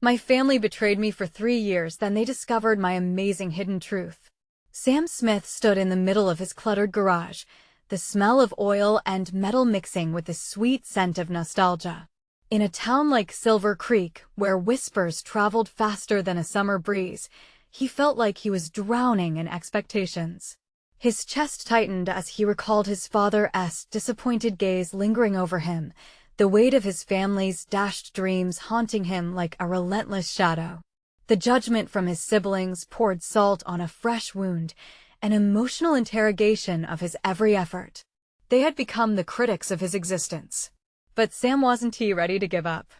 My family betrayed me for 3 years, then they discovered my amazing hidden truth. Sam Smith stood in the middle of his cluttered garage, the smell of oil and metal mixing with the sweet scent of nostalgia. In a town like Silver Creek, where whispers traveled faster than a summer breeze, he felt like he was drowning in expectations. His chest tightened as he recalled his father's disappointed gaze lingering over him, the weight of his family's dashed dreams haunting him like a relentless shadow. The judgment from his siblings poured salt on a fresh wound, an emotional interrogation of his every effort. They had become the critics of his existence. But Sam wasn't ready to give up.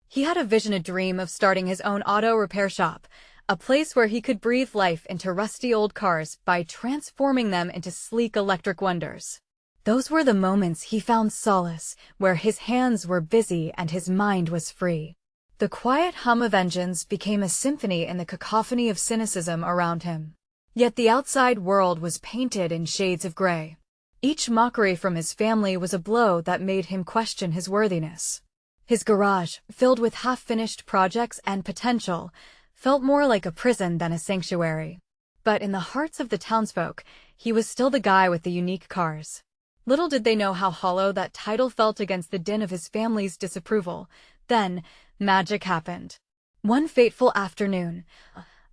He had a vision, a dream of starting his own auto repair shop, a place where he could breathe life into rusty old cars by transforming them into sleek electric wonders. Those were the moments he found solace, where his hands were busy and his mind was free. The quiet hum of engines became a symphony in the cacophony of cynicism around him. Yet the outside world was painted in shades of gray. Each mockery from his family was a blow that made him question his worthiness. His garage, filled with half-finished projects and potential, felt more like a prison than a sanctuary. But in the hearts of the townsfolk, he was still the guy with the unique cars. Little did they know how hollow that title felt against the din of his family's disapproval. Then, magic happened. One fateful afternoon,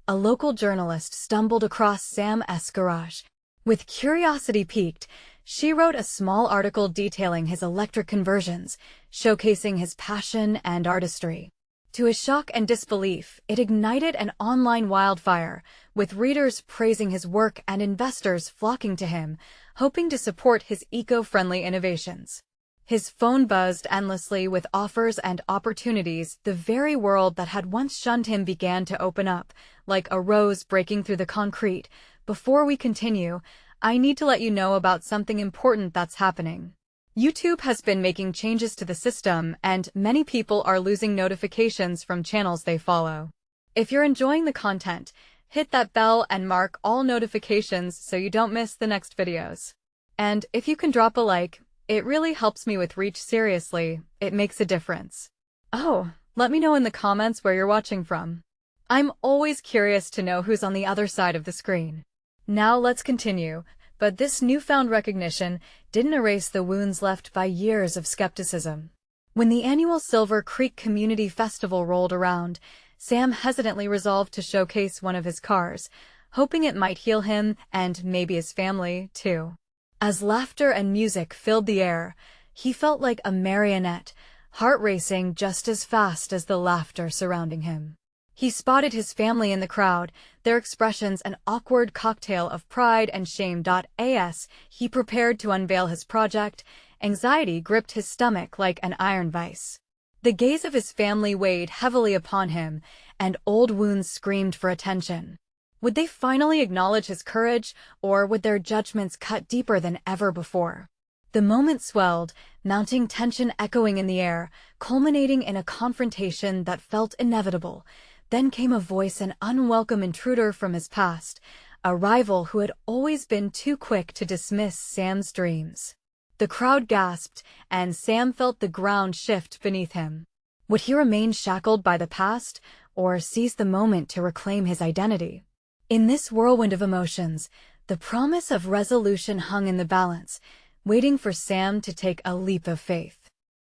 a local journalist stumbled across Sam's garage. With curiosity piqued, she wrote a small article detailing his electric conversions, showcasing his passion and artistry. To his shock and disbelief, it ignited an online wildfire, with readers praising his work and investors flocking to him, hoping to support his eco-friendly innovations. His phone buzzed endlessly with offers and opportunities. The very world that had once shunned him began to open up, like a rose breaking through the concrete. Before we continue, I need to let you know about something important that's happening. YouTube has been making changes to the system, and many people are losing notifications from channels they follow. If you're enjoying the content, hit that bell and mark all notifications so you don't miss the next videos. And if you can drop a like, it really helps me with reach. Seriously, it makes a difference. Oh, let me know in the comments where you're watching from. I'm always curious to know who's on the other side of the screen. Now let's continue, but this newfound recognition didn't erase the wounds left by years of skepticism. When the annual Silver Creek Community Festival rolled around, Sam hesitantly resolved to showcase one of his cars, hoping it might heal him and maybe his family, too. As laughter and music filled the air, he felt like a marionette, heart racing just as fast as the laughter surrounding him. He spotted his family in the crowd, their expressions an awkward cocktail of pride and shame. As he prepared to unveil his project, anxiety gripped his stomach like an iron vice. The gaze of his family weighed heavily upon him, and old wounds screamed for attention. Would they finally acknowledge his courage, or would their judgments cut deeper than ever before? The moment swelled, mounting tension echoing in the air, culminating in a confrontation that felt inevitable. Then came a voice, an unwelcome intruder from his past, a rival who had always been too quick to dismiss Sam's dreams. The crowd gasped, and Sam felt the ground shift beneath him. Would he remain shackled by the past, or seize the moment to reclaim his identity? In this whirlwind of emotions, the promise of resolution hung in the balance, waiting for Sam to take a leap of faith.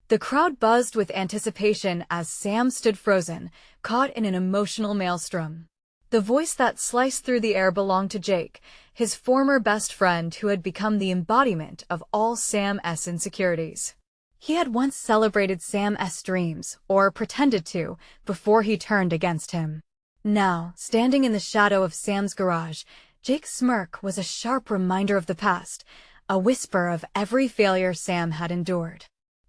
The crowd buzzed with anticipation as Sam stood frozen, caught in an emotional maelstrom. The voice that sliced through the air belonged to Jake, his former best friend who had become the embodiment of all Sam's insecurities. He had once celebrated Sam's dreams, or pretended to, before he turned against him. Now, standing in the shadow of Sam's garage, Jake's smirk was a sharp reminder of the past, a whisper of every failure Sam had endured.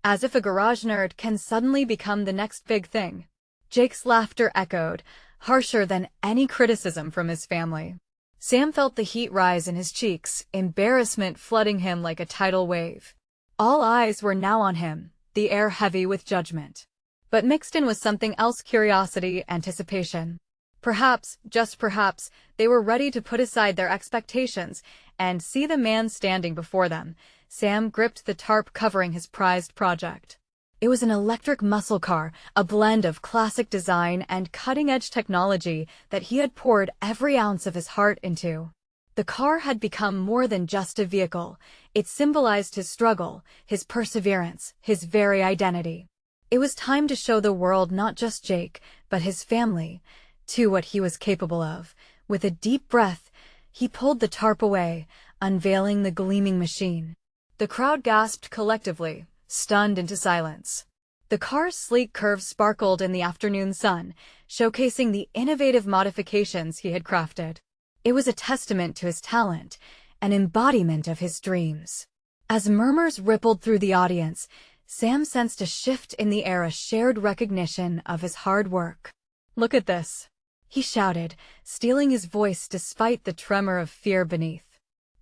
As if a garage nerd can suddenly become the next big thing. Jake's laughter echoed, harsher than any criticism from his family. Sam felt the heat rise in his cheeks, embarrassment flooding him like a tidal wave. All eyes were now on him, the air heavy with judgment. But mixed in was something else: curiosity, anticipation. Perhaps, just perhaps, they were ready to put aside their expectations and see the man standing before them. Sam gripped the tarp covering his prized project. It was an electric muscle car, a blend of classic design and cutting-edge technology that he had poured every ounce of his heart into. The car had become more than just a vehicle. It symbolized his struggle, his perseverance, his very identity. It was time to show the world not just Jake, but his family, to what he was capable of. With a deep breath, he pulled the tarp away, unveiling the gleaming machine. The crowd gasped collectively, stunned into silence. The car's sleek curves sparkled in the afternoon sun, showcasing the innovative modifications he had crafted. It was a testament to his talent, an embodiment of his dreams. As murmurs rippled through the audience, Sam sensed a shift in the air, a shared recognition of his hard work. "Look at this," he shouted, steeling his voice despite the tremor of fear beneath.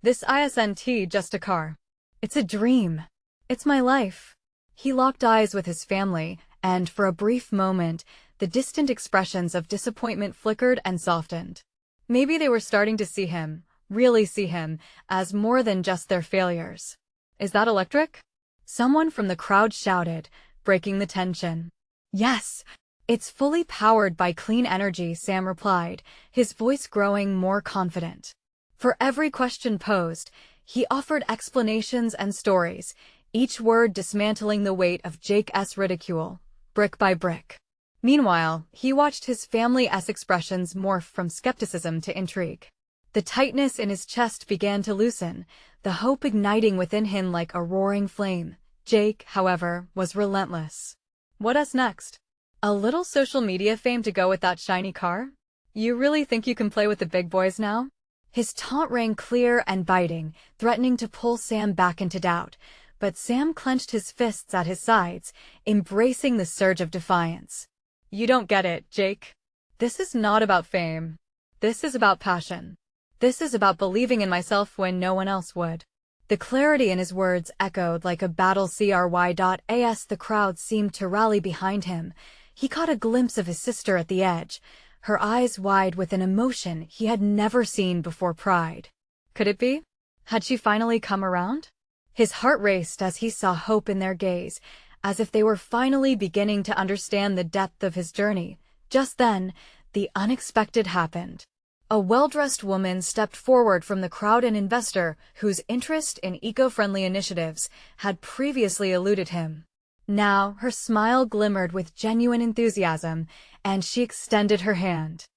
"This isn't just a car. It's a dream. It's my life." He locked eyes with his family, and for a brief moment, the distant expressions of disappointment flickered and softened. Maybe they were starting to see him, really see him, as more than just their failures. "Is that electric?" someone from the crowd shouted, breaking the tension. "Yes, it's fully powered by clean energy," Sam replied, his voice growing more confident. For every question posed, he offered explanations and stories, each word dismantling the weight of Jake's ridicule, brick by brick. Meanwhile, he watched his family's expressions morph from skepticism to intrigue. The tightness in his chest began to loosen, the hope igniting within him like a roaring flame. Jake, however, was relentless. "What's next? A little social media fame to go with that shiny car? You really think you can play with the big boys now?" His taunt rang clear and biting, threatening to pull Sam back into doubt, but Sam clenched his fists at his sides, embracing the surge of defiance. "You don't get it, Jake. This is not about fame. This is about passion. This is about believing in myself when no one else would." The clarity in his words echoed like a battle cry. As the crowd seemed to rally behind him, he caught a glimpse of his sister at the edge, her eyes wide with an emotion he had never seen before. Pride. Could it be? Had she finally come around? His heart raced as he saw hope in their gaze, as if they were finally beginning to understand the depth of his journey. Just then, the unexpected happened. A well-dressed woman stepped forward from the crowd, an investor whose interest in eco-friendly initiatives had previously eluded him. Now, her smile glimmered with genuine enthusiasm, and she extended her hand.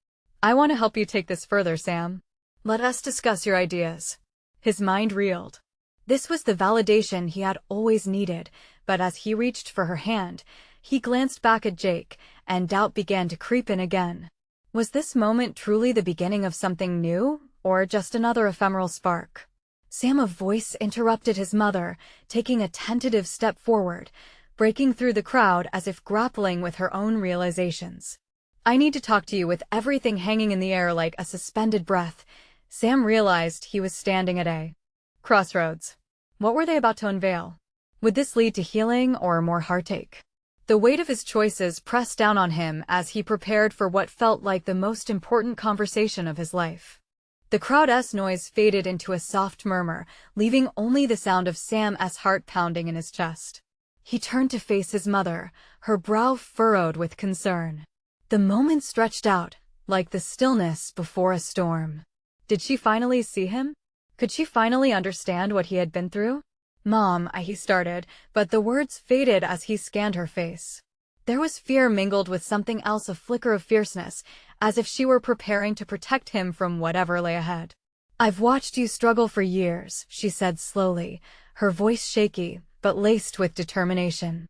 "I want to help you take this further, Sam. Let us discuss your ideas." His mind reeled. This was the validation he had always needed, but as he reached for her hand, he glanced back at Jake, and doubt began to creep in again. Was this moment truly the beginning of something new, or just another ephemeral spark? Sam, a voice interrupted his mother, taking a tentative step forward, breaking through the crowd as if grappling with her own realizations. "I need to talk to you." With everything hanging in the air like a suspended breath, Sam realized he was standing at a crossroads. What were they about to unveil? Would this lead to healing or more heartache? The weight of his choices pressed down on him as he prepared for what felt like the most important conversation of his life. The crowd's noise faded into a soft murmur, leaving only the sound of Sam's heart pounding in his chest. He turned to face his mother, her brow furrowed with concern. The moment stretched out, like the stillness before a storm. Did she finally see him? Could she finally understand what he had been through? "Mom," he started, but the words faded as he scanned her face. There was fear mingled with something else, a flicker of fierceness, as if she were preparing to protect him from whatever lay ahead. "I've watched you struggle for years," she said slowly, her voice shaky, but laced with determination.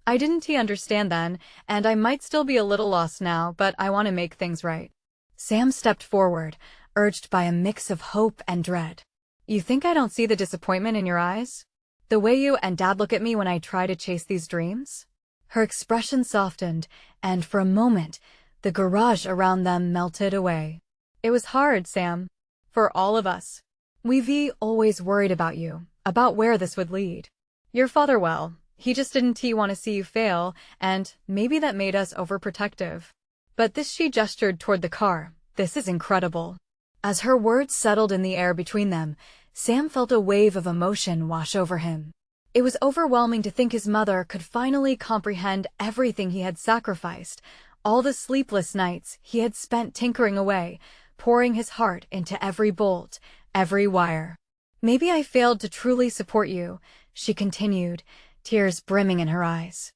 "I didn't understand then, and I might still be a little lost now, but I want to make things right." Sam stepped forward, urged by a mix of hope and dread. "You think I don't see the disappointment in your eyes? The way you and Dad look at me when I try to chase these dreams?" Her expression softened, and for a moment, the garage around them melted away. "It was hard, Sam. For all of us. We've always worried about you, about where this would lead. Your father, well, he just didn't want to see you fail, and maybe that made us overprotective. But this," she gestured toward the car, "this is incredible." As her words settled in the air between them, Sam felt a wave of emotion wash over him. It was overwhelming to think his mother could finally comprehend everything he had sacrificed, all the sleepless nights he had spent tinkering away, pouring his heart into every bolt, every wire. "Maybe I failed to truly support you," she continued, tears brimming in her eyes.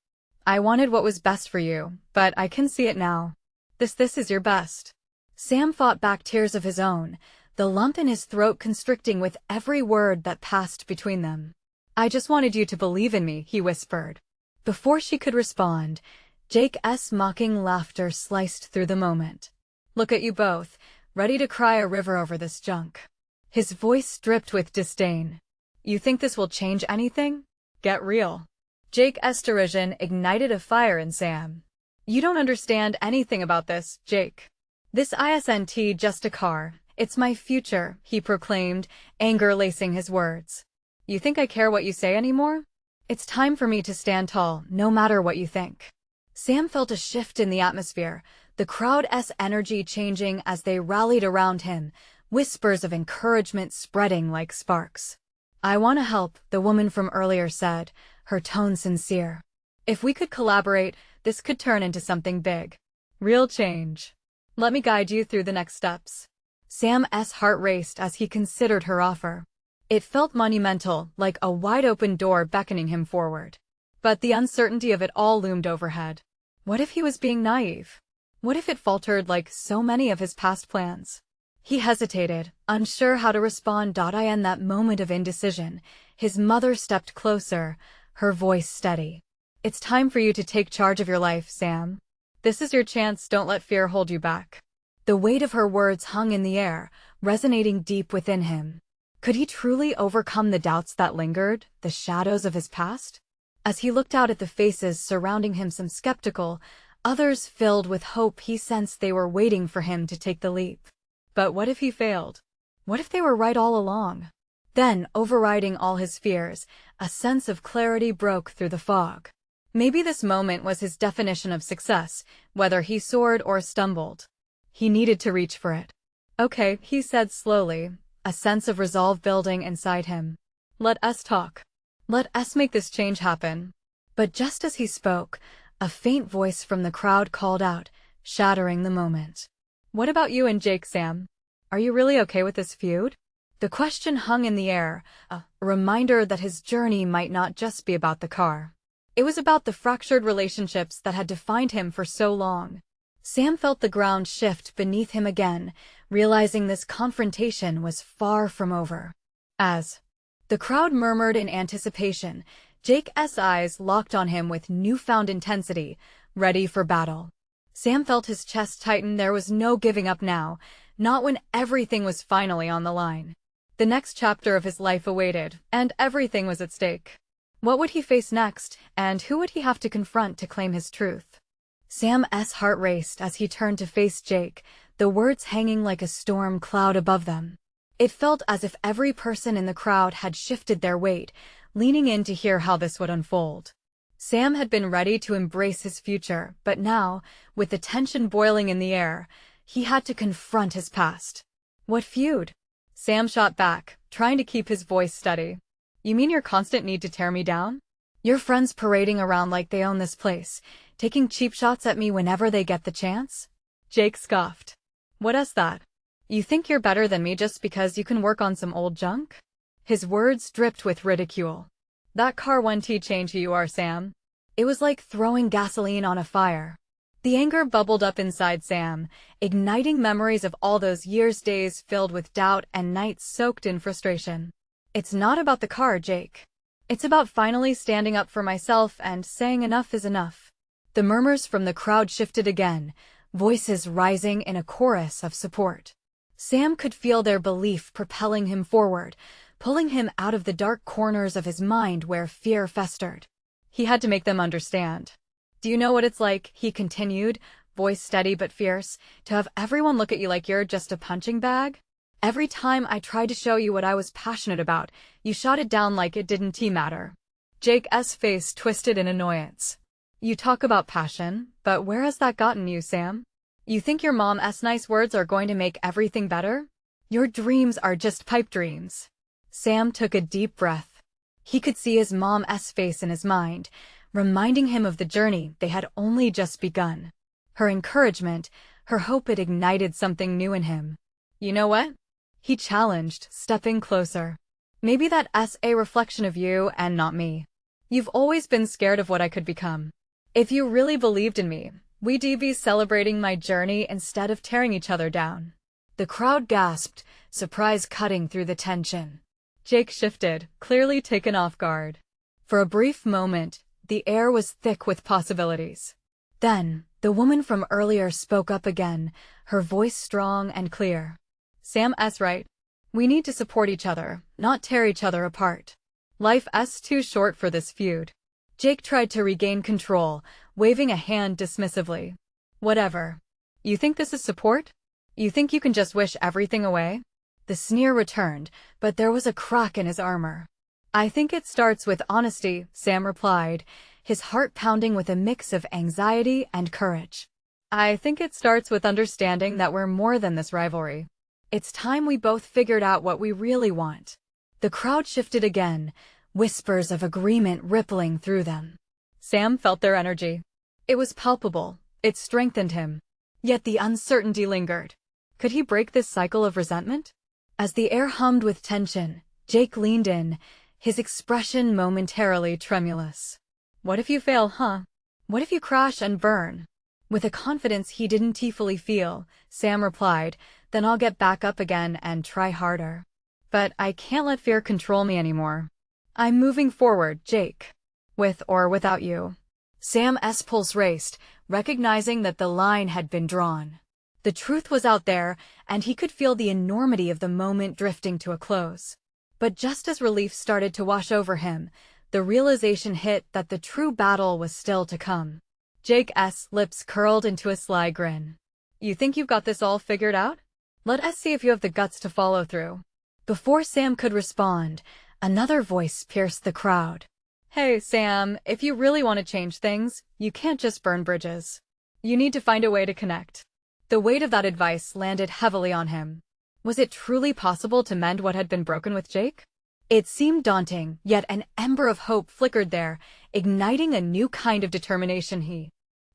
"I wanted what was best for you, but I can see it now. This is your best." Sam fought back tears of his own, the lump in his throat constricting with every word that passed between them. "I just wanted you to believe in me," he whispered. Before she could respond, Jake's mocking laughter sliced through the moment. "Look at you both, ready to cry a river over this junk." His voice dripped with disdain. "You think this will change anything? Get real." Jake's derision ignited a fire in Sam. "You don't understand anything about this, Jake. This isn't just a car, it's my future," he proclaimed, anger lacing his words. "You think I care what you say anymore? It's time for me to stand tall, no matter what you think." Sam felt a shift in the atmosphere, the crowd's energy changing as they rallied around him, whispers of encouragement spreading like sparks. "I want to help," the woman from earlier said, her tone sincere. "If we could collaborate, this could turn into something big. Real change. Let me guide you through the next steps." Sam's heart raced as he considered her offer. It felt monumental, like a wide-open door beckoning him forward. But the uncertainty of it all loomed overhead. What if he was being naive? What if it faltered like so many of his past plans? He hesitated, unsure how to respond. In that moment of indecision, his mother stepped closer, her voice steady. "It's time for you to take charge of your life, Sam. This is your chance, don't let fear hold you back." The weight of her words hung in the air, resonating deep within him. Could he truly overcome the doubts that lingered, the shadows of his past? As he looked out at the faces surrounding him, some skeptical, others filled with hope, he sensed they were waiting for him to take the leap. But what if he failed? What if they were right all along? Then, overriding all his fears, a sense of clarity broke through the fog. Maybe this moment was his definition of success, whether he soared or stumbled. He needed to reach for it. "Okay," he said slowly, a sense of resolve building inside him. "Let us talk. Let us make this change happen." But just as he spoke, a faint voice from the crowd called out, shattering the moment. "What about you and Jake, Sam? Are you really okay with this feud?" The question hung in the air, a reminder that his journey might not just be about the car. It was about the fractured relationships that had defined him for so long. Sam felt the ground shift beneath him again, realizing this confrontation was far from over. As the crowd murmured in anticipation, Jake's eyes locked on him with newfound intensity, ready for battle. Sam felt his chest tighten. There was no giving up now, not when everything was finally on the line. The next chapter of his life awaited, and everything was at stake. What would he face next, and who would he have to confront to claim his truth? Sam's heart raced as he turned to face Jake, the words hanging like a storm cloud above them. It felt as if every person in the crowd had shifted their weight, leaning in to hear how this would unfold. Sam had been ready to embrace his future, but now, with the tension boiling in the air, he had to confront his past. "What feud?" Sam shot back, trying to keep his voice steady. "You mean your constant need to tear me down? Your friends parading around like they own this place, taking cheap shots at me whenever they get the chance?" Jake scoffed. "What's that? You think you're better than me just because you can work on some old junk?" His words dripped with ridicule. "That car won't change who you are, Sam." It was like throwing gasoline on a fire. The anger bubbled up inside Sam, igniting memories of all those years, days filled with doubt and nights soaked in frustration. "It's not about the car, Jake. It's about finally standing up for myself and saying enough is enough." The murmurs from the crowd shifted again, voices rising in a chorus of support. Sam could feel their belief propelling him forward, pulling him out of the dark corners of his mind where fear festered. He had to make them understand. "Do you know what it's like," he continued, voice steady but fierce, "to have everyone look at you like you're just a punching bag? Every time I tried to show you what I was passionate about, you shot it down like it didn't matter." Jake's face twisted in annoyance. "You talk about passion, but where has that gotten you, Sam? You think your mom's nice words are going to make everything better? Your dreams are just pipe dreams." Sam took a deep breath. He could see his mom's face in his mind, reminding him of the journey they had only just begun. Her encouragement, her hope had ignited something new in him. "You know what?" he challenged, stepping closer. "Maybe that's a reflection of you and not me. You've always been scared of what I could become. If you really believed in me, we'd be celebrating my journey instead of tearing each other down." The crowd gasped, surprise cutting through the tension. Jake shifted, clearly taken off guard. For a brief moment, the air was thick with possibilities. Then, the woman from earlier spoke up again, her voice strong and clear. "Sam's right. We need to support each other, not tear each other apart. Life's too short for this feud." Jake tried to regain control, waving a hand dismissively. "Whatever. You think this is support? You think you can just wish everything away?" The sneer returned, but there was a crack in his armor. "I think it starts with honesty," Sam replied, his heart pounding with a mix of anxiety and courage. "I think it starts with understanding that we're more than this rivalry. It's time we both figured out what we really want." The crowd shifted again, whispers of agreement rippling through them. Sam felt their energy. It was palpable, it strengthened him. Yet the uncertainty lingered. Could he break this cycle of resentment? As the air hummed with tension, Jake leaned in, his expression momentarily tremulous. "What if you fail, huh? What if you crash and burn?" With a confidence he didn't fully feel, Sam replied, "Then I'll get back up again and try harder. But I can't let fear control me anymore. I'm moving forward, Jake. With or without you." Sam's pulse raced, recognizing that the line had been drawn. The truth was out there, and he could feel the enormity of the moment drifting to a close. But just as relief started to wash over him, the realization hit that the true battle was still to come. Jake's lips curled into a sly grin. "You think you've got this all figured out? Let us see if you have the guts to follow through." Before Sam could respond, another voice pierced the crowd. "Hey, Sam, if you really want to change things, you can't just burn bridges. You need to find a way to connect." The weight of that advice landed heavily on him. Was it truly possible to mend what had been broken with Jake? It seemed daunting, yet an ember of hope flickered there, igniting a new kind of determination he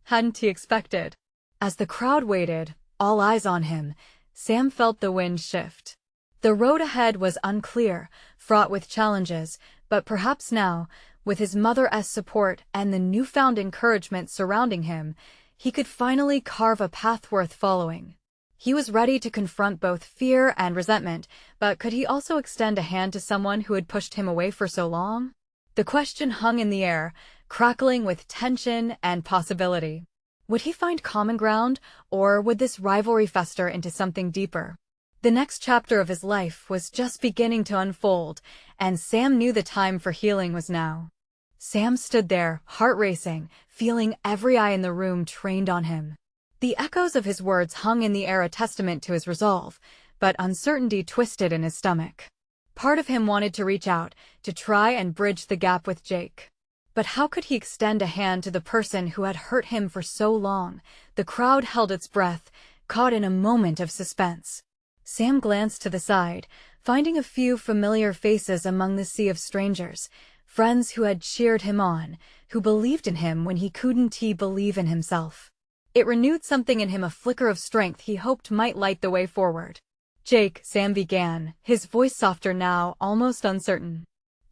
hadn't expected. As the crowd waited, all eyes on him, Sam felt the wind shift. The road ahead was unclear, fraught with challenges, but perhaps now, with his mother's support and the newfound encouragement surrounding him, he could finally carve a path worth following. He was ready to confront both fear and resentment, but could he also extend a hand to someone who had pushed him away for so long? The question hung in the air, crackling with tension and possibility. Would he find common ground, or would this rivalry fester into something deeper? The next chapter of his life was just beginning to unfold, and Sam knew the time for healing was now. Sam stood there, heart racing, feeling every eye in the room trained on him. The echoes of his words hung in the air, a testament to his resolve, but uncertainty twisted in his stomach. Part of him wanted to reach out, to try and bridge the gap with Jake. But how could he extend a hand to the person who had hurt him for so long? The crowd held its breath, caught in a moment of suspense. Sam glanced to the side, finding a few familiar faces among the sea of strangers, friends who had cheered him on, who believed in him when he couldn't believe in himself. It renewed something in him, a flicker of strength he hoped might light the way forward. "Jake," Sam began, his voice softer now, almost uncertain.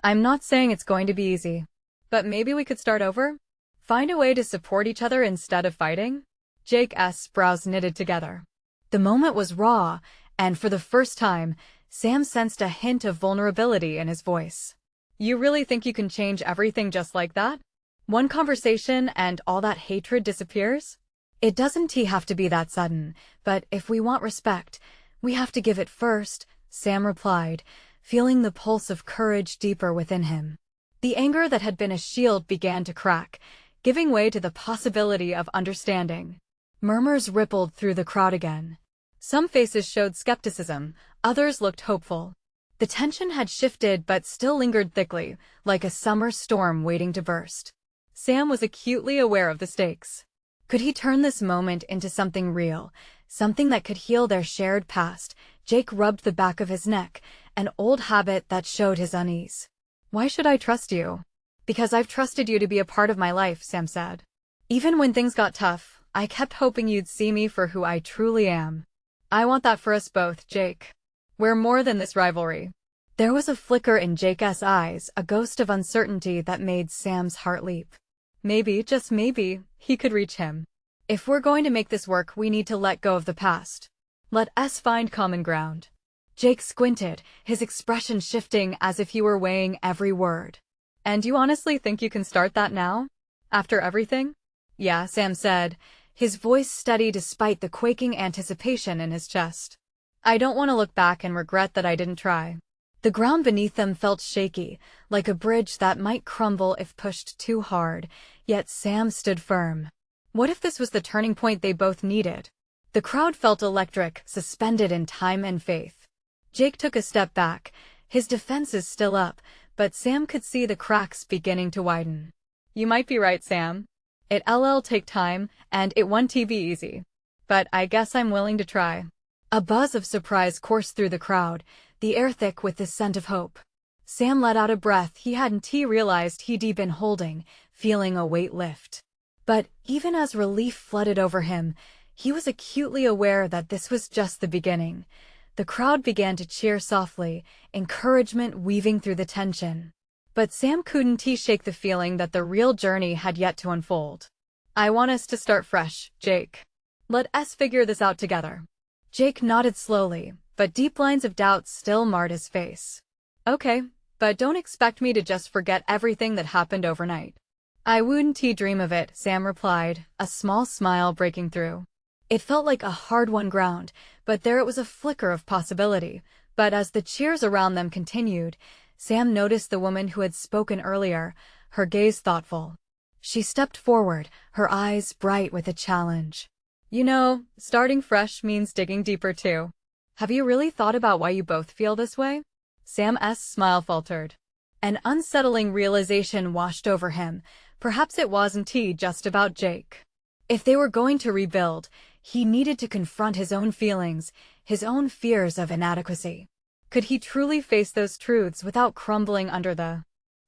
"I'm not saying it's going to be easy. But maybe we could start over? Find a way to support each other instead of fighting?" Jake's brows knitted together. The moment was raw, and for the first time, Sam sensed a hint of vulnerability in his voice. "You really think you can change everything just like that? One conversation and all that hatred disappears?" "It doesn't have to be that sudden, but if we want respect, we have to give it first," Sam replied, feeling the pulse of courage deeper within him. The anger that had been a shield began to crack, giving way to the possibility of understanding. Murmurs rippled through the crowd again. Some faces showed skepticism, others looked hopeful. The tension had shifted but still lingered thickly, like a summer storm waiting to burst. Sam was acutely aware of the stakes. Could he turn this moment into something real, something that could heal their shared past? Jake rubbed the back of his neck, an old habit that showed his unease. Why should I trust you? Because I've trusted you to be a part of my life, Sam said. Even when things got tough, I kept hoping you'd see me for who I truly am. I want that for us both, Jake. We're more than this rivalry. There was a flicker in Jake's eyes, a ghost of uncertainty that made Sam's heart leap. Maybe, just maybe, he could reach him. If we're going to make this work, we need to let go of the past. Let us find common ground. Jake squinted, his expression shifting as if he were weighing every word. And you honestly think you can start that now? After everything? Yeah, Sam said, his voice steady despite the quaking anticipation in his chest. I don't want to look back and regret that I didn't try. The ground beneath them felt shaky, like a bridge that might crumble if pushed too hard, yet Sam stood firm. What if this was the turning point they both needed? The crowd felt electric, suspended in time and faith. Jake took a step back, his defenses still up, but Sam could see the cracks beginning to widen. You might be right, Sam. It'll take time, and it won't be easy. But I guess I'm willing to try. A buzz of surprise coursed through the crowd, the air thick with the scent of hope. Sam let out a breath he hadn't realized he'd been holding, feeling a weight lift. But even as relief flooded over him, he was acutely aware that this was just the beginning. The crowd began to cheer softly, encouragement weaving through the tension. But Sam couldn't shake the feeling that the real journey had yet to unfold. I want us to start fresh, Jake. Let us figure this out together. Jake nodded slowly, but deep lines of doubt still marred his face. Okay, but don't expect me to just forget everything that happened overnight. I wouldn't dream of it, Sam replied, a small smile breaking through. It felt like a hard-won ground, but there it was a flicker of possibility. But as the cheers around them continued, Sam noticed the woman who had spoken earlier, her gaze thoughtful. She stepped forward, her eyes bright with a challenge. You know, starting fresh means digging deeper too. Have you really thought about why you both feel this way? Sam's smile faltered. An unsettling realization washed over him. Perhaps it wasn't just about Jake. If they were going to rebuild, he needed to confront his own feelings, his own fears of inadequacy. Could he truly face those truths without crumbling under the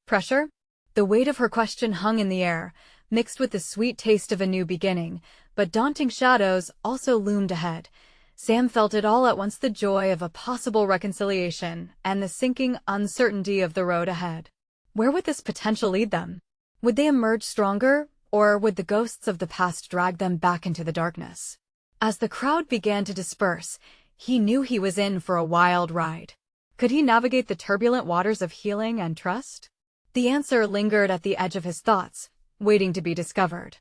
pressure? The weight of her question hung in the air, mixed with the sweet taste of a new beginning, but daunting shadows also loomed ahead. Sam felt it all at once, the joy of a possible reconciliation and the sinking uncertainty of the road ahead. Where would this potential lead them? Would they emerge stronger, or would the ghosts of the past drag them back into the darkness? As the crowd began to disperse, he knew he was in for a wild ride. Could he navigate the turbulent waters of healing and trust? The answer lingered at the edge of his thoughts, waiting to be discovered.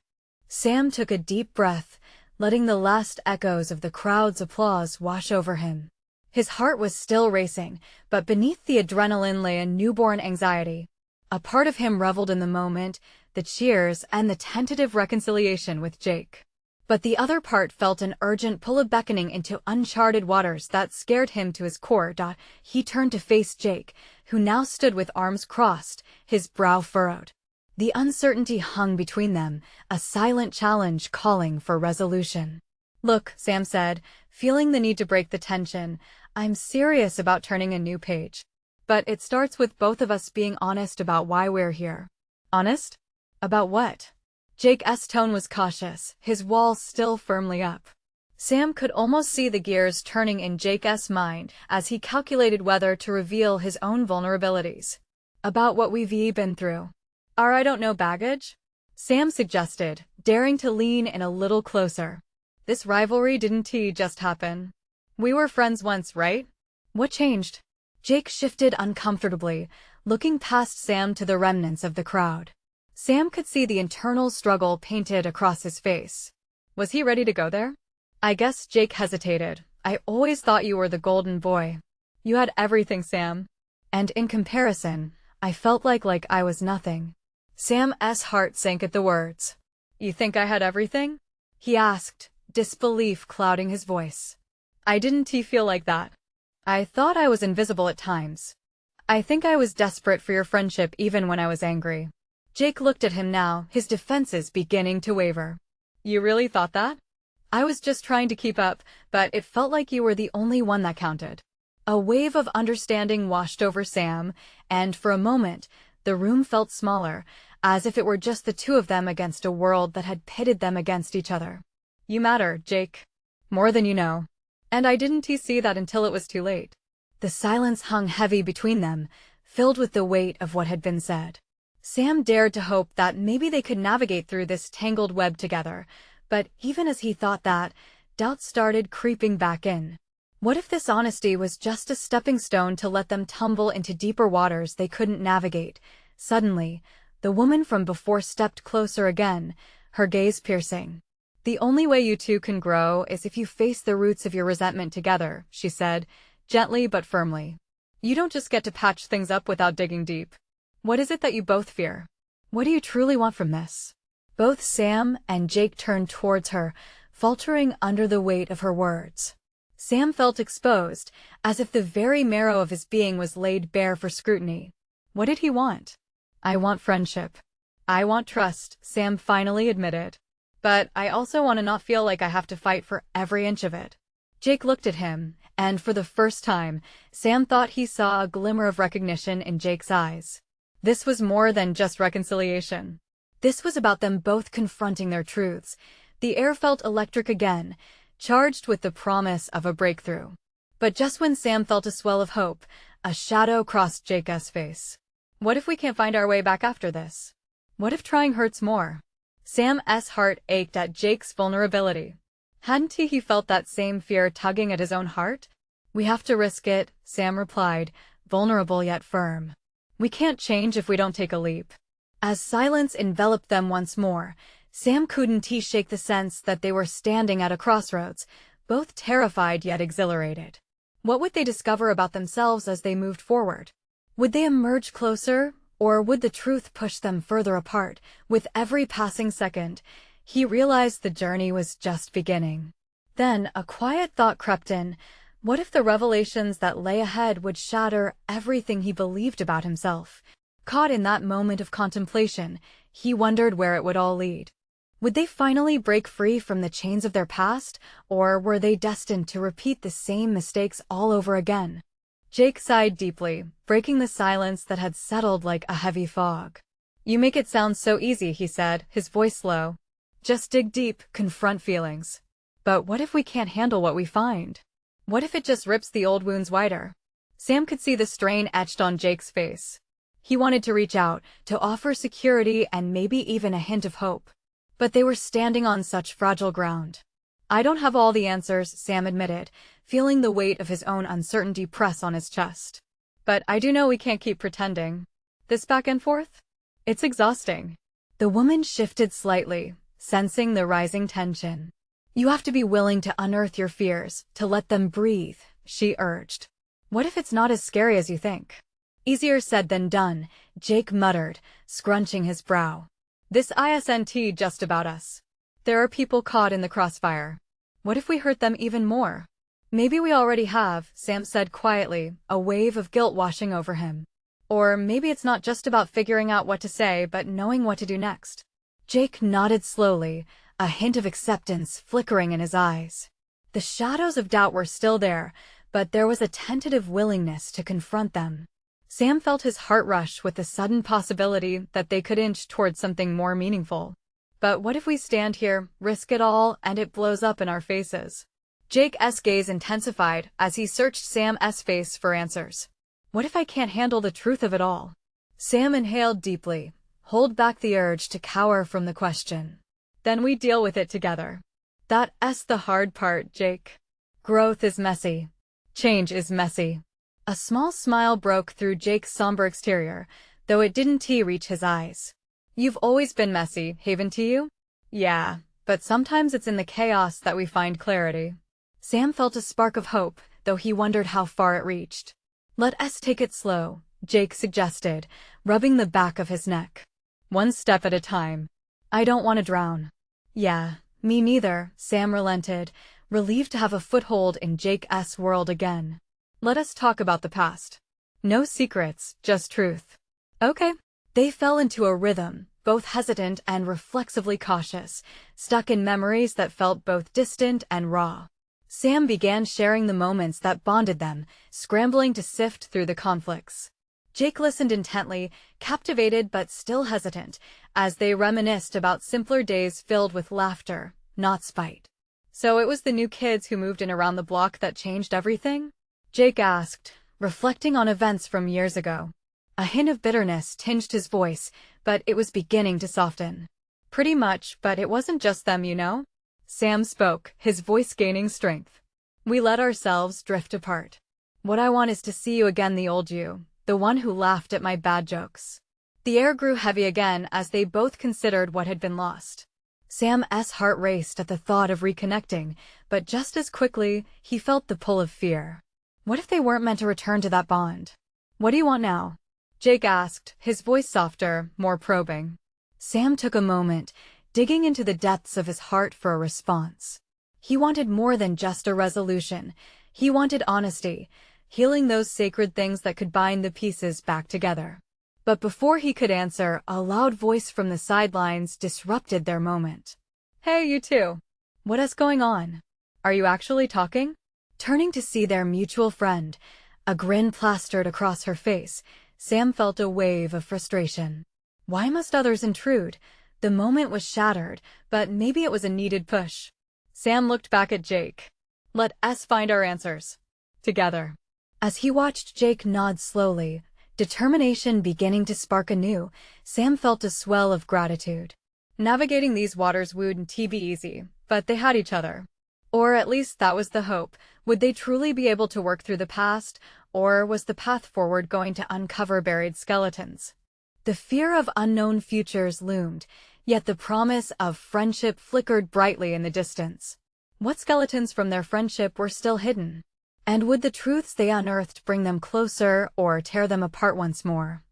Sam took a deep breath, letting the last echoes of the crowd's applause wash over him. His heart was still racing, but beneath the adrenaline lay a newborn anxiety. A part of him reveled in the moment, the cheers, and the tentative reconciliation with Jake. But the other part felt an urgent pull, beckoning into uncharted waters that scared him to his core. He turned to face Jake, who now stood with arms crossed, his brow furrowed. The uncertainty hung between them, a silent challenge calling for resolution. Look, Sam said, feeling the need to break the tension, I'm serious about turning a new page. But it starts with both of us being honest about why we're here. Honest? About what? Jake's tone was cautious, his wall still firmly up. Sam could almost see the gears turning in Jake's mind as he calculated whether to reveal his own vulnerabilities. About what we've been through. Our I don't know baggage? Sam suggested, daring to lean in a little closer. This rivalry didn't just happen. We were friends once, right? What changed? Jake shifted uncomfortably, looking past Sam to the remnants of the crowd. Sam could see the internal struggle painted across his face. Was he ready to go there? I guess Jake hesitated. I always thought you were the golden boy. You had everything, Sam. And in comparison, I felt like I was nothing. Sam's heart sank at the words. You think I had everything? He asked, disbelief clouding his voice. I didn't feel like that. I thought I was invisible at times. I think I was desperate for your friendship even when I was angry. Jake looked at him now, his defenses beginning to waver. You really thought that? I was just trying to keep up, but it felt like you were the only one that counted. A wave of understanding washed over Sam, and for a moment, the room felt smaller, as if it were just the two of them against a world that had pitted them against each other. "You matter, Jake. More than you know." And I didn't see that until it was too late. The silence hung heavy between them, filled with the weight of what had been said. Sam dared to hope that maybe they could navigate through this tangled web together, but even as he thought that, doubt started creeping back in. What if this honesty was just a stepping stone to let them tumble into deeper waters they couldn't navigate? Suddenly, the woman from before stepped closer again, her gaze piercing. "The only way you two can grow is if you face the roots of your resentment together," she said, gently but firmly. "You don't just get to patch things up without digging deep. What is it that you both fear? What do you truly want from this?" Both Sam and Jake turned towards her, faltering under the weight of her words. Sam felt exposed, as if the very marrow of his being was laid bare for scrutiny. What did he want? "I want friendship. I want trust," Sam finally admitted. "But I also want to not feel like I have to fight for every inch of it." Jake looked at him, and for the first time, Sam thought he saw a glimmer of recognition in Jake's eyes. This was more than just reconciliation. This was about them both confronting their truths. The air felt electric again, charged with the promise of a breakthrough. But just when Sam felt a swell of hope, a shadow crossed Jake's face. What if we can't find our way back after this? What if trying hurts more? Sam's heart ached at Jake's vulnerability. Hadn't he felt that same fear tugging at his own heart? "We have to risk it," Sam replied, vulnerable yet firm. "We can't change if we don't take a leap." As silence enveloped them once more, Sam couldn't shake the sense that they were standing at a crossroads, both terrified yet exhilarated. What would they discover about themselves as they moved forward? Would they emerge closer, or would the truth push them further apart? With every passing second, he realized the journey was just beginning. Then a quiet thought crept in. What if the revelations that lay ahead would shatter everything he believed about himself? Caught in that moment of contemplation, he wondered where it would all lead. Would they finally break free from the chains of their past, or were they destined to repeat the same mistakes all over again? Jake sighed deeply, breaking the silence that had settled like a heavy fog. "You make it sound so easy," he said, his voice low. "Just dig deep, confront feelings. But what if we can't handle what we find? What if it just rips the old wounds wider?" Sam could see the strain etched on Jake's face. He wanted to reach out, to offer security and maybe even a hint of hope. But they were standing on such fragile ground. "I don't have all the answers," Sam admitted, feeling the weight of his own uncertainty press on his chest. "But I do know we can't keep pretending. This back and forth? It's exhausting." The woman shifted slightly, sensing the rising tension. "You have to be willing to unearth your fears, to let them breathe," she urged. "What if it's not as scary as you think?" "Easier said than done," Jake muttered, scrunching his brow. "This isn't just about us. There are people caught in the crossfire. What if we hurt them even more?" "Maybe we already have," Sam said quietly, a wave of guilt washing over him. "Or maybe it's not just about figuring out what to say, but knowing what to do next." Jake nodded slowly, a hint of acceptance flickering in his eyes. The shadows of doubt were still there, but there was a tentative willingness to confront them. Sam felt his heart rush with the sudden possibility that they could inch towards something more meaningful. "But what if we stand here, risk it all, and it blows up in our faces?" Jake's gaze intensified as he searched Sam's face for answers. "What if I can't handle the truth of it all?" Sam inhaled deeply, hold back the urge to cower from the question. "Then we deal with it together. That's the hard part, Jake. Growth is messy. Change is messy." A small smile broke through Jake's somber exterior, though it didn't reach his eyes. "You've always been messy, haven't you?" "Yeah, but sometimes it's in the chaos that we find clarity." Sam felt a spark of hope, though he wondered how far it reached. "Let's take it slow," Jake suggested, rubbing the back of his neck. "One step at a time. I don't want to drown." "Yeah, me neither," Sam relented, relieved to have a foothold in Jake's world again. "Let us talk about the past. No secrets, just truth." "Okay." They fell into a rhythm, both hesitant and reflexively cautious, stuck in memories that felt both distant and raw. Sam began sharing the moments that bonded them, scrambling to sift through the conflicts. Jake listened intently, captivated but still hesitant, as they reminisced about simpler days filled with laughter, not spite. "So it was the new kids who moved in around the block that changed everything?" Jake asked, reflecting on events from years ago. A hint of bitterness tinged his voice, but it was beginning to soften. "Pretty much, but it wasn't just them, you know?" Sam spoke, his voice gaining strength. "We let ourselves drift apart. What I want is to see you again, the old you, the one who laughed at my bad jokes." The air grew heavy again as they both considered what had been lost. Sam's heart raced at the thought of reconnecting, but just as quickly, he felt the pull of fear. What if they weren't meant to return to that bond? "What do you want now?" Jake asked, his voice softer, more probing. Sam took a moment, digging into the depths of his heart for a response. He wanted more than just a resolution. He wanted honesty, healing those sacred things that could bind the pieces back together. But before he could answer, a loud voice from the sidelines disrupted their moment. "Hey, you two. What is going on? Are you actually talking?" Turning to see their mutual friend, a grin plastered across her face, Sam felt a wave of frustration. Why must others intrude? The moment was shattered, but maybe it was a needed push. Sam looked back at Jake. "Let us find our answers. Together." As he watched Jake nod slowly, determination beginning to spark anew, Sam felt a swell of gratitude. Navigating these waters wouldn't be easy, but they had each other. Or at least that was the hope. Would they truly be able to work through the past, or was the path forward going to uncover buried skeletons? The fear of unknown futures loomed, yet the promise of friendship flickered brightly in the distance. What skeletons from their friendship were still hidden? And would the truths they unearthed bring them closer or tear them apart once more?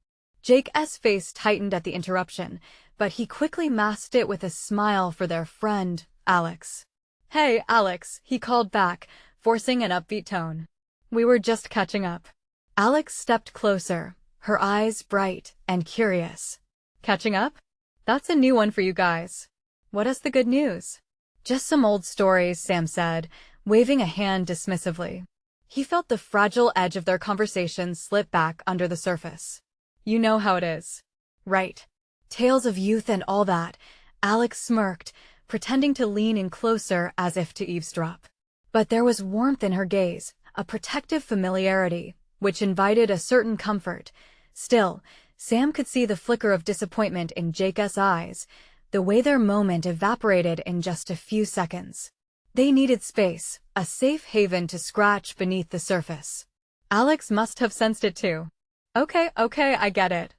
Jake's face tightened at the interruption, but he quickly masked it with a smile for their friend, Alex. "Hey, Alex," he called back, forcing an upbeat tone. "We were just catching up." Alex stepped closer, her eyes bright and curious. "Catching up? That's a new one for you guys. What is the good news?" "Just some old stories," Sam said, waving a hand dismissively. He felt the fragile edge of their conversation slip back under the surface. "You know how it is, right? Tales of youth and all that." Alex smirked, pretending to lean in closer as if to eavesdrop. But there was warmth in her gaze, a protective familiarity, which invited a certain comfort. Still, Sam could see the flicker of disappointment in Jake's eyes, the way their moment evaporated in just a few seconds. They needed space, a safe haven to scratch beneath the surface. Alex must have sensed it too. Okay, I get it.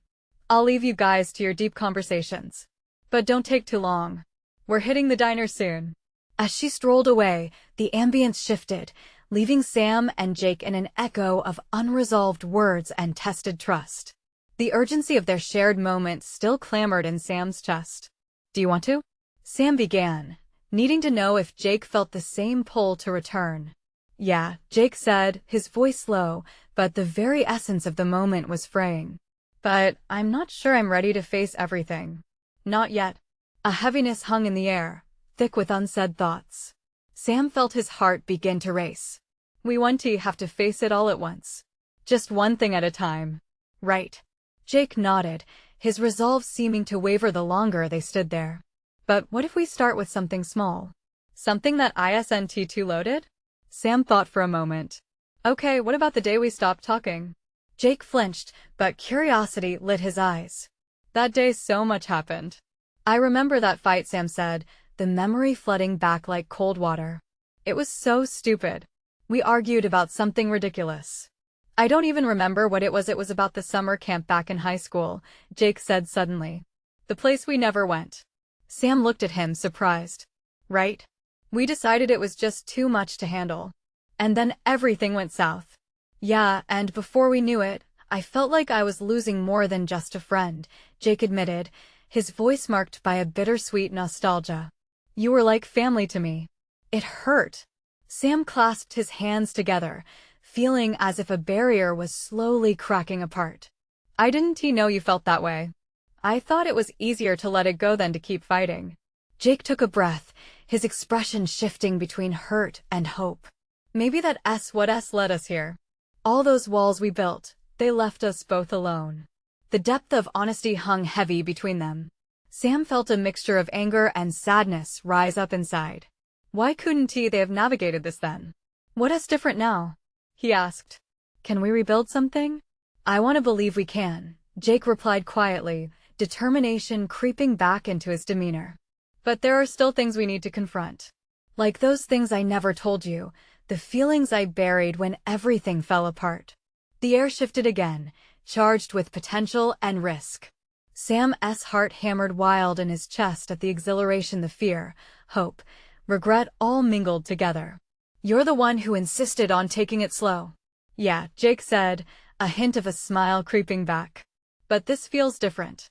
I'll leave you guys to your deep conversations. But don't take too long. We're hitting the diner soon." As she strolled away, the ambience shifted, leaving Sam and Jake in an echo of unresolved words and tested trust. The urgency of their shared moment still clamored in Sam's chest. "Do you want to?" Sam began, needing to know if Jake felt the same pull to return. "Yeah," Jake said, his voice low, but the very essence of the moment was fraying. "But I'm not sure I'm ready to face everything. Not yet." A heaviness hung in the air, thick with unsaid thoughts. Sam felt his heart begin to race. "We won't have to face it all at once. Just one thing at a time. Right?" Jake nodded, his resolve seeming to waver the longer they stood there. "But what if we start with something small? Something that isn't too loaded?" Sam thought for a moment. "Okay, what about the day we stopped talking?" Jake flinched, but curiosity lit his eyes. "That day so much happened." "I remember that fight," Sam said, the memory flooding back like cold water. "It was so stupid. We argued about something ridiculous. I don't even remember what it was. It was about the summer camp back in high school," Jake said suddenly. "The place we never went." Sam looked at him, surprised. "Right? We decided it was just too much to handle. And then everything went south." "Yeah, and before we knew it, I felt like I was losing more than just a friend," Jake admitted, his voice marked by a bittersweet nostalgia. "You were like family to me." It hurt. Sam clasped his hands together, feeling as if a barrier was slowly cracking apart. "I didn't know you felt that way. I thought it was easier to let it go than to keep fighting." Jake took a breath, his expression shifting between hurt and hope. Maybe that's what led us here. All those walls we built, they left us both alone. The depth of honesty hung heavy between them. Sam felt a mixture of anger and sadness rise up inside. Why couldn't they have navigated this then? What's different now? He asked. Can we rebuild something? I want to believe we can, Jake replied quietly, determination creeping back into his demeanor. But there are still things we need to confront. Like those things I never told you, the feelings I buried when everything fell apart. The air shifted again, charged with potential and risk. Sam's heart hammered wild in his chest at the exhilaration, the fear, hope, regret all mingled together. You're the one who insisted on taking it slow. Yeah, Jake said, a hint of a smile creeping back. But this feels different.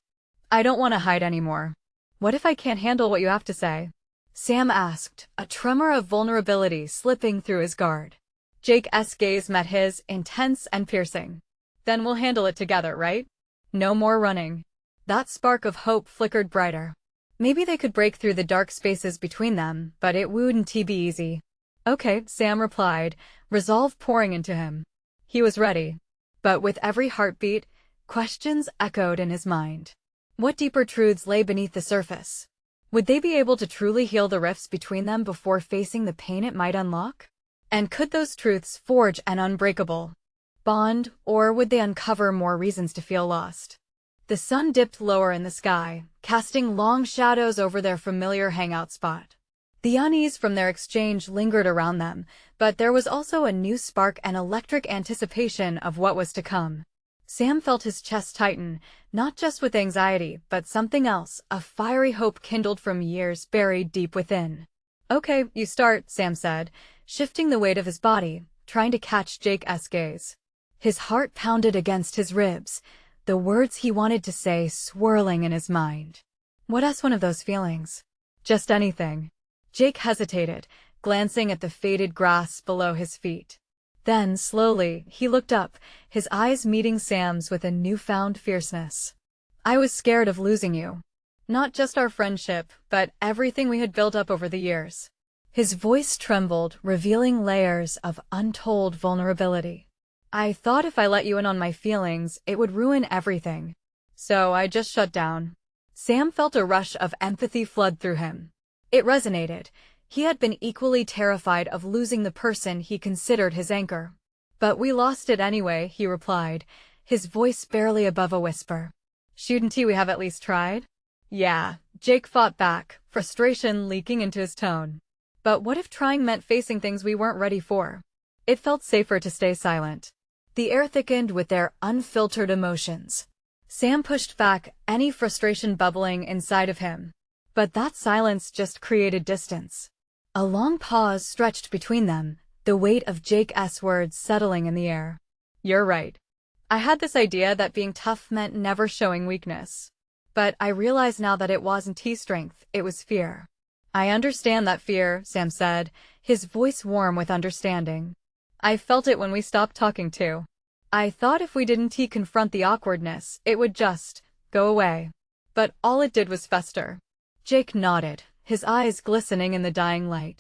I don't want to hide anymore. What if I can't handle what you have to say? Sam asked, a tremor of vulnerability slipping through his guard. Jake's gaze met his, intense and piercing. Then we'll handle it together, right? No more running. That spark of hope flickered brighter. Maybe they could break through the dark spaces between them, but it wouldn't be easy. Okay, Sam replied, resolve pouring into him. He was ready. But with every heartbeat, questions echoed in his mind. What deeper truths lay beneath the surface? Would they be able to truly heal the rifts between them before facing the pain it might unlock? And could those truths forge an unbreakable bond, or would they uncover more reasons to feel lost? The sun dipped lower in the sky, casting long shadows over their familiar hangout spot. The unease from their exchange lingered around them, but there was also a new spark and electric anticipation of what was to come. Sam felt his chest tighten, not just with anxiety, but something else, a fiery hope kindled from years buried deep within. Okay, you start, Sam said, shifting the weight of his body, trying to catch Jake's gaze. His heart pounded against his ribs, the words he wanted to say swirling in his mind. What's one of those feelings? Just anything. Jake hesitated, glancing at the faded grass below his feet. Then, slowly, he looked up, his eyes meeting Sam's with a newfound fierceness. I was scared of losing you. Not just our friendship, but everything we had built up over the years. His voice trembled, revealing layers of untold vulnerability. I thought if I let you in on my feelings, it would ruin everything. So I just shut down. Sam felt a rush of empathy flood through him. It resonated. He had been equally terrified of losing the person he considered his anchor. But we lost it anyway, he replied, his voice barely above a whisper. Shouldn't we have at least tried? Yeah, Jake fought back, frustration leaking into his tone. But what if trying meant facing things we weren't ready for? It felt safer to stay silent. The air thickened with their unfiltered emotions. Sam pushed back, any frustration bubbling inside of him. But that silence just created distance. A long pause stretched between them, the weight of Jake's words settling in the air. You're right. I had this idea that being tough meant never showing weakness. But I realize now that it wasn't strength, it was fear. I understand that fear, Sam said, his voice warm with understanding. I felt it when we stopped talking too. I thought if we didn't confront the awkwardness, it would just go away. But all it did was fester. Jake nodded, his eyes glistening in the dying light.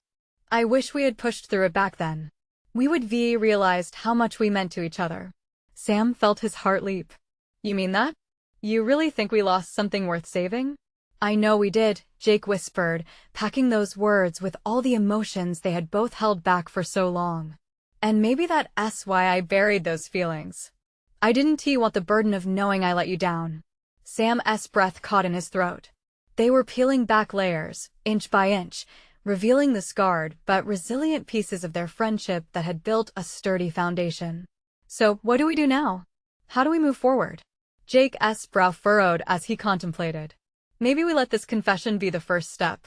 I wish we had pushed through it back then. We would have realized how much we meant to each other. Sam felt his heart leap. You mean that? You really think we lost something worth saving? I know we did, Jake whispered, packing those words with all the emotions they had both held back for so long. And maybe that's why I buried those feelings. I didn't want the burden of knowing I let you down. Sam's breath caught in his throat. They were peeling back layers, inch by inch, revealing the scarred but resilient pieces of their friendship that had built a sturdy foundation. So, what do we do now? How do we move forward? Jake's brow furrowed as he contemplated. Maybe we let this confession be the first step.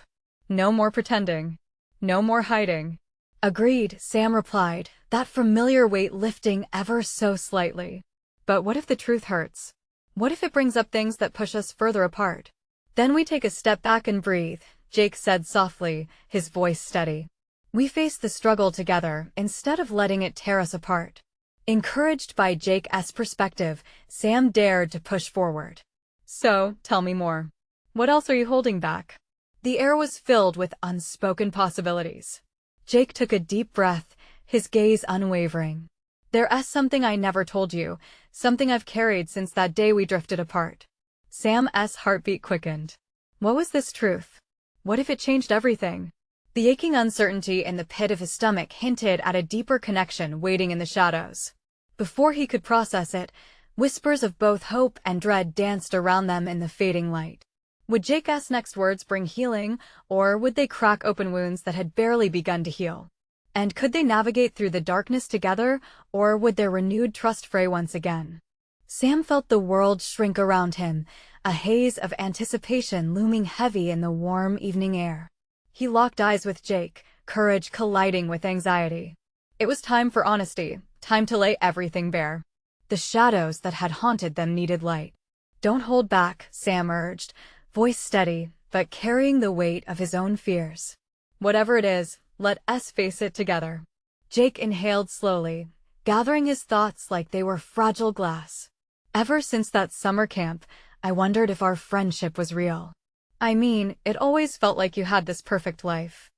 No more pretending. No more hiding. Agreed, Sam replied, that familiar weight lifting ever so slightly. But what if the truth hurts? What if it brings up things that push us further apart? Then we take a step back and breathe, Jake said softly, his voice steady. We face the struggle together instead of letting it tear us apart. Encouraged by Jake's perspective, Sam dared to push forward. So, tell me more. What else are you holding back? The air was filled with unspoken possibilities. Jake took a deep breath, his gaze unwavering. "There's something I never told you, something I've carried since that day we drifted apart." Sam's heartbeat quickened. What was this truth? What if it changed everything? The aching uncertainty in the pit of his stomach hinted at a deeper connection waiting in the shadows. Before he could process it, whispers of both hope and dread danced around them in the fading light. Would Jake's next words bring healing, or would they crack open wounds that had barely begun to heal? And could they navigate through the darkness together, or would their renewed trust fray once again? Sam felt the world shrink around him, a haze of anticipation looming heavy in the warm evening air. He locked eyes with Jake, courage colliding with anxiety. It was time for honesty, time to lay everything bare. The shadows that had haunted them needed light. "Don't hold back," Sam urged, voice steady, but carrying the weight of his own fears. "Whatever it is, let us face it together." Jake inhaled slowly, gathering his thoughts like they were fragile glass. "Ever since that summer camp, I wondered if our friendship was real. I mean, it always felt like you had this perfect life.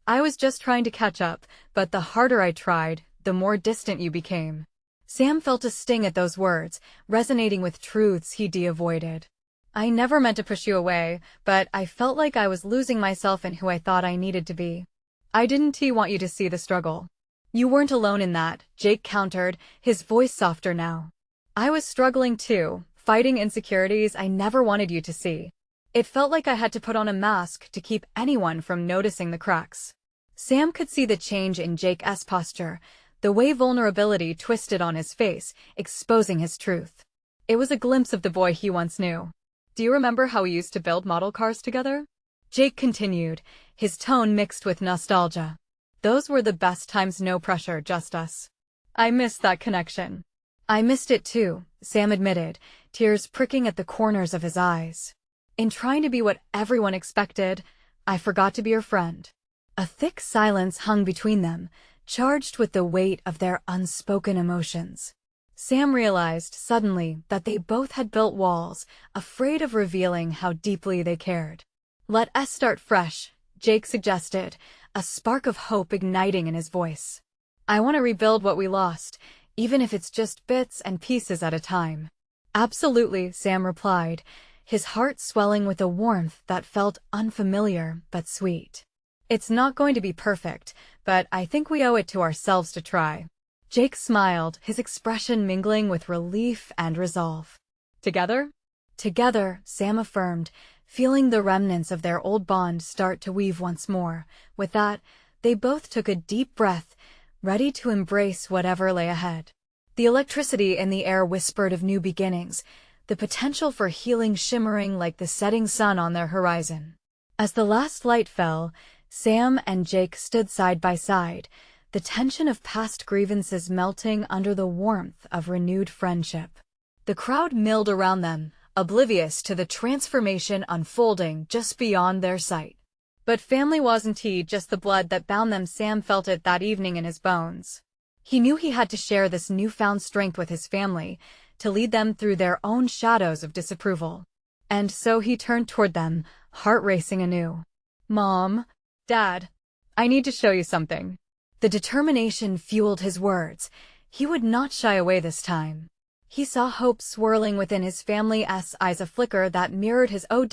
I was just trying to catch up, but the harder I tried, the more distant you became." Sam felt a sting at those words, resonating with truths he'd avoided. "I never meant to push you away, but I felt like I was losing myself in who I thought I needed to be. I didn't want you to see the struggle." "You weren't alone in that," Jake countered, his voice softer now. "I was struggling too, fighting insecurities I never wanted you to see. It felt like I had to put on a mask to keep anyone from noticing the cracks." Sam could see the change in Jake's posture, the way vulnerability twisted on his face, exposing his truth. It was a glimpse of the boy he once knew. "Do you remember how we used to build model cars together?" Jake continued, his tone mixed with nostalgia. "Those were the best times, no pressure, just us. I missed that connection." "I missed it too," Sam admitted, tears pricking at the corners of his eyes. "In trying to be what everyone expected, I forgot to be your friend." A thick silence hung between them, charged with the weight of their unspoken emotions. Sam realized suddenly that they both had built walls, afraid of revealing how deeply they cared. "Let us start fresh," Jake suggested, a spark of hope igniting in his voice. "I want to rebuild what we lost, even if it's just bits and pieces at a time." "Absolutely," Sam replied, his heart swelling with a warmth that felt unfamiliar but sweet. "It's not going to be perfect, but I think we owe it to ourselves to try." Jake smiled, his expression mingling with relief and resolve. "Together?" "Together," Sam affirmed, feeling the remnants of their old bond start to weave once more. With that, they both took a deep breath, ready to embrace whatever lay ahead. The electricity in the air whispered of new beginnings, the potential for healing shimmering like the setting sun on their horizon. As the last light fell, Sam and Jake stood side by side, the tension of past grievances melting under the warmth of renewed friendship. The crowd milled around them, oblivious to the transformation unfolding just beyond their sight. But family wasn't just the blood that bound them. Sam felt it that evening in his bones. He knew he had to share this newfound strength with his family, to lead them through their own shadows of disapproval. And so he turned toward them, heart racing anew. "Mom, Dad, I need to show you something." The determination fueled his words. He would not shy away this time. He saw hope swirling within his family's eyes, a flicker that mirrored his own.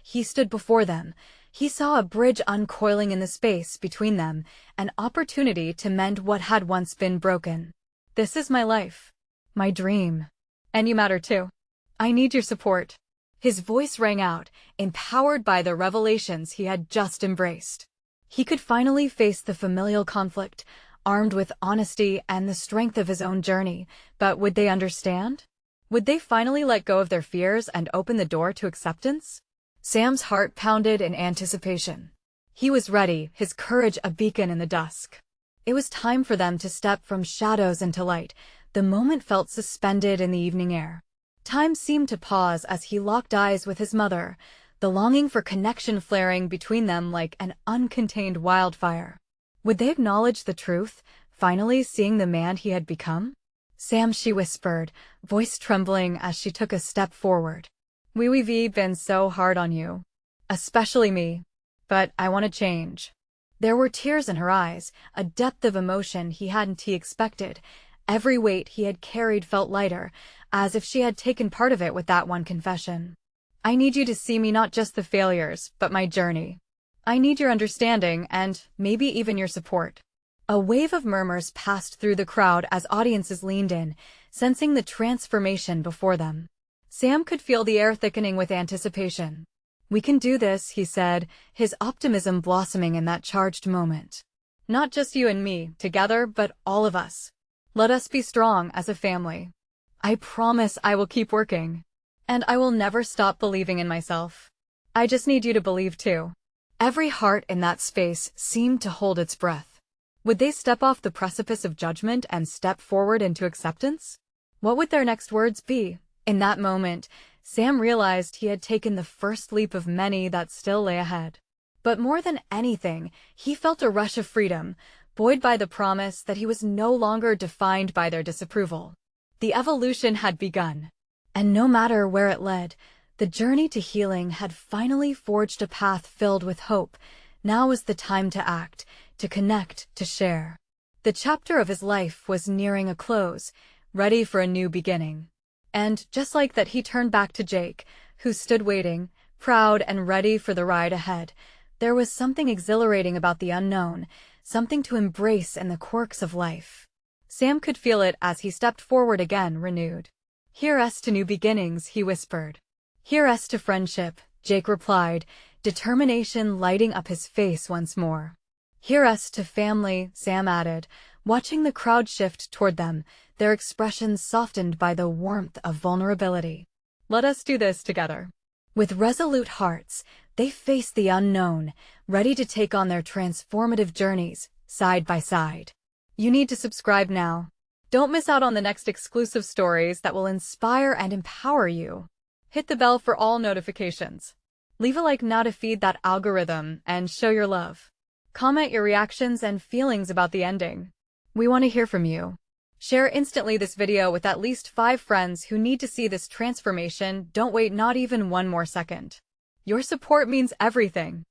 He stood before them. He saw a bridge uncoiling in the space between them, an opportunity to mend what had once been broken. "This is my life. My dream. And you matter too. I need your support." His voice rang out, empowered by the revelations he had just embraced. He could finally face the familial conflict, armed with honesty and the strength of his own journey. But would they understand? Would they finally let go of their fears and open the door to acceptance? Sam's heart pounded in anticipation. He was ready, his courage a beacon in the dusk. It was time for them to step from shadows into light. The moment felt suspended in the evening air. Time seemed to pause as he locked eyes with his mother, the longing for connection flaring between them like an uncontained wildfire. Would they acknowledge the truth, finally seeing the man he had become? "Sam," she whispered, voice trembling as she took a step forward. We've been so hard on you. especially me. But I want to change. There were tears in her eyes, a depth of emotion he hadn't expected. Every weight he had carried felt lighter, as if she had taken part of it with that one confession. I need you to see me not just the failures, but my journey. I need your understanding and maybe even your support. A wave of murmurs passed through the crowd as audiences leaned in, sensing the transformation before them. Sam could feel the air thickening with anticipation. "We can do this," he said, his optimism blossoming in that charged moment. "Not just you and me, together, but all of us. Let us be strong as a family. I promise I will keep working. And I will never stop believing in myself. I just need you to believe too." Every heart in that space seemed to hold its breath. Would they step off the precipice of judgment and step forward into acceptance? What would their next words be? In that moment, Sam realized he had taken the first leap of many that still lay ahead. But more than anything, he felt a rush of freedom, buoyed by the promise that he was no longer defined by their disapproval. The evolution had begun. And no matter where it led, the journey to healing had finally forged a path filled with hope. Now was the time to act, to connect, to share. The chapter of his life was nearing a close, ready for a new beginning. And just like that, he turned back to Jake, who stood waiting, proud and ready for the ride ahead. There was something exhilarating about the unknown, something to embrace in the quirks of life. Sam could feel it as he stepped forward again, renewed. "Here's to new beginnings," he whispered. "Here's to friendship," Jake replied, determination lighting up his face once more. "Here's to family," Sam added, watching the crowd shift toward them, their expressions softened by the warmth of vulnerability. "Let us do this together." With resolute hearts, they faced the unknown, ready to take on their transformative journeys, side by side. You need to subscribe now. Don't miss out on the next exclusive stories that will inspire and empower you. Hit the bell for all notifications. Leave a like now to feed that algorithm and show your love. Comment your reactions and feelings about the ending. We want to hear from you. Share instantly this video with at least 5 friends who need to see this transformation. Don't wait not even one more second. Your support means everything.